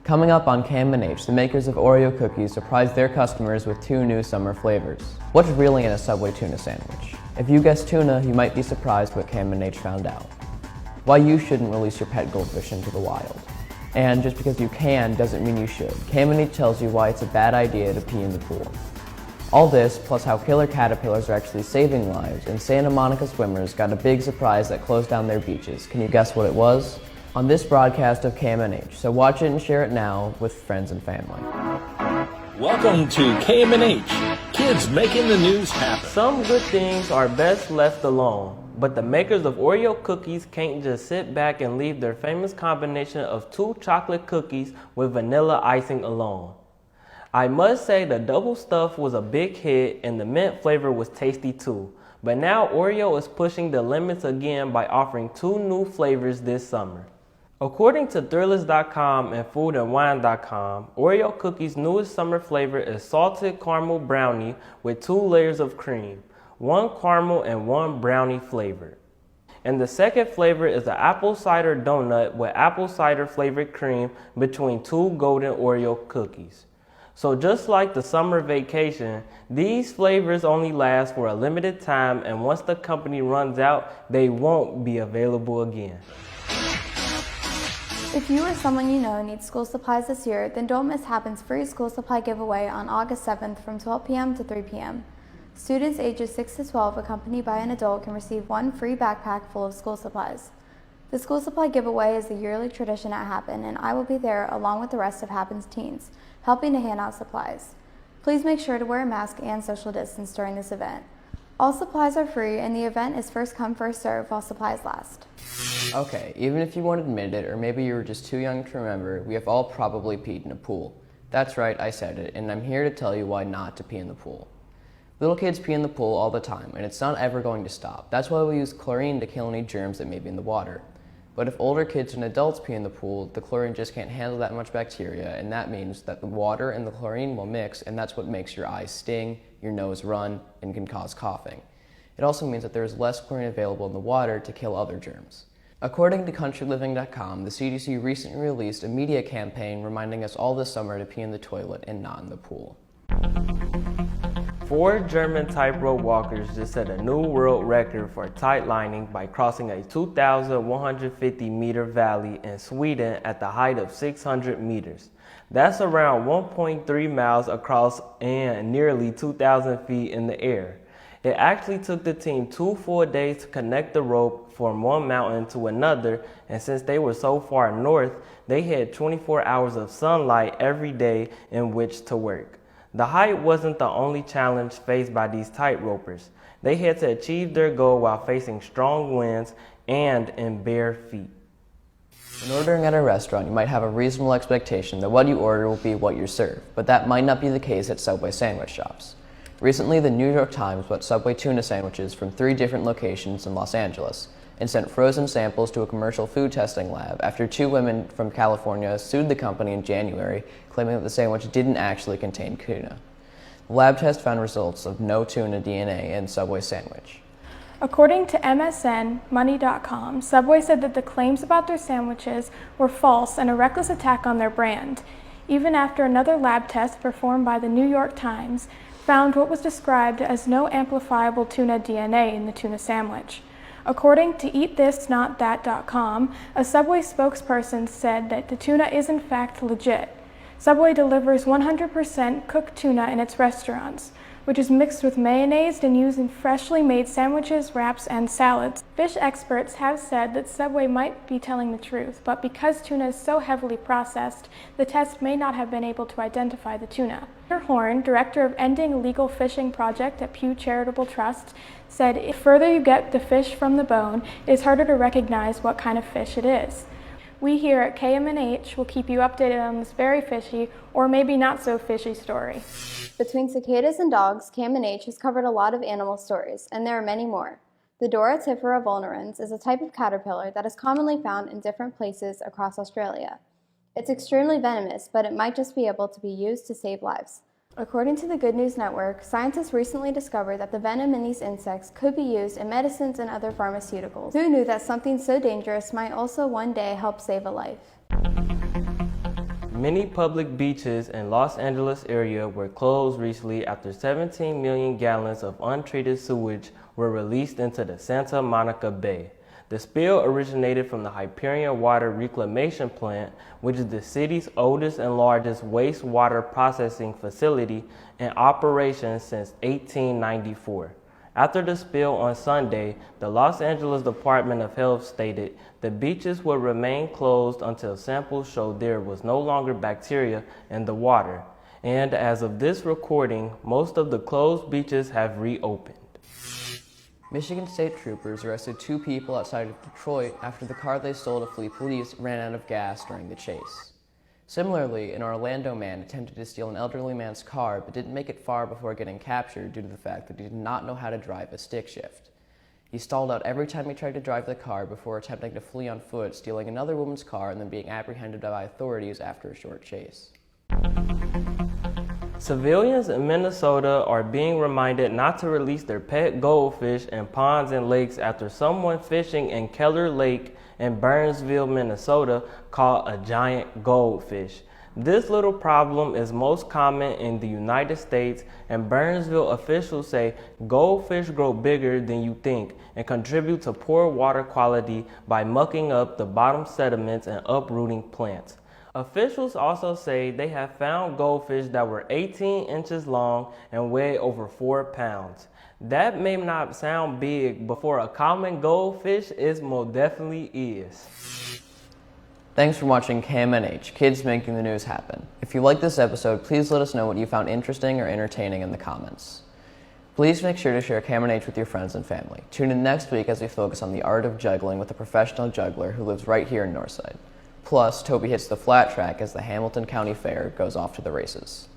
Coming up on KMNH, the makers of Oreo Cookies surprised their customers with 2 new summer flavors. What's really in a Subway tuna sandwich? If you guessed tuna, you might be surprised what KMNH found out. Why you shouldn't release your pet goldfish into the wild. And just because you can doesn't mean you should. KMNH tells you why it's a bad idea to pee in the pool. All this, plus how killer caterpillars are actually saving lives, and Santa Monica swimmers got a big surprise that closed down their beaches. Can you guess what it was? On this broadcast of KMNH, so watch it and share it now with friends and family. Welcome to KMNH, kids making the news happen. Some good things are best left alone, but the makers of Oreo Cookies can't just sit back and leave their famous combination of 2 chocolate cookies with vanilla icing alone. I must say the double stuff was a big hit and the mint flavor was tasty too. But now Oreo is pushing the limits again by offering 2 new flavors this summer. According to Thrillers.com and FoodandWine.com, Oreo Cookies' newest summer flavor is salted caramel brownie with 2 layers of cream, 1 caramel and 1 brownie flavored. And the second flavor is an apple cider donut with apple cider flavored cream between 2 golden Oreo cookies. So just like the summer vacation, these flavors only last for a limited time, and once the company runs out, they won't be available again. If you or someone you know needs school supplies this year, then don't miss Happn's free school supply giveaway on August 7th from 12 p.m. to 3 p.m. Students ages 6 to 12 accompanied by an adult can receive 1 free backpack full of school supplies. The school supply giveaway is the yearly tradition at Happn, and I will be there along with the rest of Happn's teens, helping to hand out supplies. Please make sure to wear a mask and social distance during this event. All supplies are free, and the event is first come, first serve while supplies last. Okay, even if you won't admit it, or maybe you were just too young to remember, we have all probably peed in a pool. That's right, I said it, and I'm here to tell you why not to pee in the pool. Little kids pee in the pool all the time, and it's not ever going to stop. That's why we use chlorine to kill any germs that may be in the water. But if older kids and adults pee in the pool, the chlorine just can't handle that much bacteria, and that means that the water and the chlorine will mix, and that's what makes your eyes sting, your nose run, and can cause coughing. It also means that there is less chlorine available in the water to kill other germs. According to CountryLiving.com, the CDC recently released a media campaign reminding us all this summer to pee in the toilet and not in the pool. 4 German tightrope walkers just set a new world record for tightlining by crossing a 2,150 meter valley in Sweden at the height of 600 meters. That's around 1.3 miles across and nearly 2,000 feet in the air. It actually took the team 2 full days to connect the rope from one mountain to another, and since they were so far north, they had 24 hours of sunlight every day in which to work. The height wasn't the only challenge faced by these tightropers. They had to achieve their goal while facing strong winds and in bare feet. When ordering at a restaurant, you might have a reasonable expectation that what you order will be what you're served, but that might not be the case at Subway sandwich shops. Recently, the New York Times bought Subway tuna sandwiches from 3 different locations in Los Angeles and sent frozen samples to a commercial food testing lab after 2 women from California sued the company in January, claiming that the sandwich didn't actually contain tuna. The lab test found results of no tuna DNA in Subway sandwich. According to MSNmoney.com, Subway said that the claims about their sandwiches were false and a reckless attack on their brand, even after another lab test performed by the New York Times found what was described as no amplifiable tuna DNA in the tuna sandwich. According to EatThisNotThat.com, a Subway spokesperson said that the tuna is in fact legit. Subway delivers 100% cooked tuna in its restaurants, which is mixed with mayonnaise and used in freshly made sandwiches, wraps, and salads. Fish experts have said that Subway might be telling the truth, but because tuna is so heavily processed, the test may not have been able to identify the tuna. Peter Horn, director of Ending Illegal Fishing Project at Pew Charitable Trust, said the further you get the fish from the bone, it is harder to recognize what kind of fish it is. We here at KMNH will keep you updated on this very fishy, or maybe not so fishy story. Between cicadas and dogs, KMNH has covered a lot of animal stories, and there are many more. The Doratifera vulnerans is a type of caterpillar that is commonly found in different places across Australia. It's extremely venomous, but it might just be able to be used to save lives. According to the Good News Network, scientists recently discovered that the venom in these insects could be used in medicines and other pharmaceuticals. Who knew that something so dangerous might also one day help save a life? Many public beaches in Los Angeles area were closed recently after 17 million gallons of untreated sewage were released into the Santa Monica Bay. The spill originated from the Hyperion Water Reclamation Plant, which is the city's oldest and largest wastewater processing facility in operation since 1894. After the spill on Sunday, the Los Angeles Department of Health stated the beaches will remain closed until samples showed there was no longer bacteria in the water. And as of this recording, most of the closed beaches have reopened. Michigan State troopers arrested 2 people outside of Detroit after the car they stole to flee police ran out of gas during the chase. Similarly, an Orlando man attempted to steal an elderly man's car but didn't make it far before getting captured due to the fact that he did not know how to drive a stick shift. He stalled out every time he tried to drive the car before attempting to flee on foot, stealing another woman's car and then being apprehended by authorities after a short chase. Civilians in Minnesota are being reminded not to release their pet goldfish in ponds and lakes after someone fishing in Keller Lake in Burnsville, Minnesota, caught a giant goldfish. This little problem is most common in the United States, and Burnsville officials say goldfish grow bigger than you think and contribute to poor water quality by mucking up the bottom sediments and uprooting plants. Officials also say they have found goldfish that were 18 inches long and weigh over 4 pounds. That may not sound big, but for a common goldfish, it most definitely is. Thanks for watching KMNH, Kids Making the News Happen. If you liked this episode, please let us know what you found interesting or entertaining in the comments. Please make sure to share KMNH with your friends and family. Tune in next week as we focus on the art of juggling with a professional juggler who lives right here in Northside. Plus, Toby hits the flat track as the Hamilton County Fair goes off to the races.